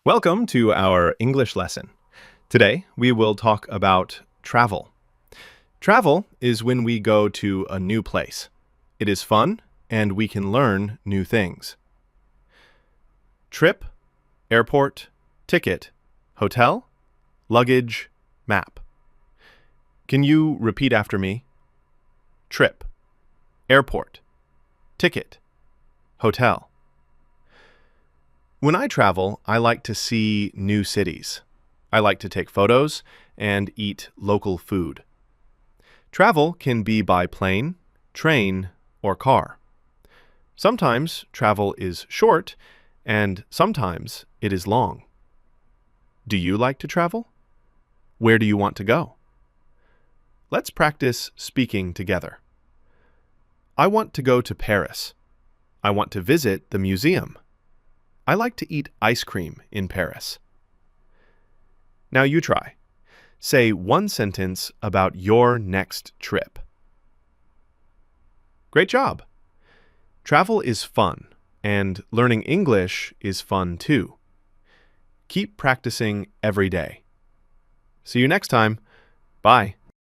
Welcome to our English lesson. Today, we will talk about travel. Travel is when we go to a new place. It is fun, and we can learn new things. Trip, airport, ticket, hotel, luggage, map. Can you repeat after me? Trip, airport, ticket, hotel. When I travel, I like to see new cities. I like to take photos and eat local food. Travel can be by plane, train, or car. Sometimes travel is short, and sometimes it is long. Do you like to travel? Where do you want to go? Let's practice speaking together. I want to go to Paris. I want to visit the museum. I like to eat ice cream in Paris. Now you try. Say one sentence about your next trip. Great job! Travel is fun, and learning English is fun too. Keep practicing every day. See you next time. Bye.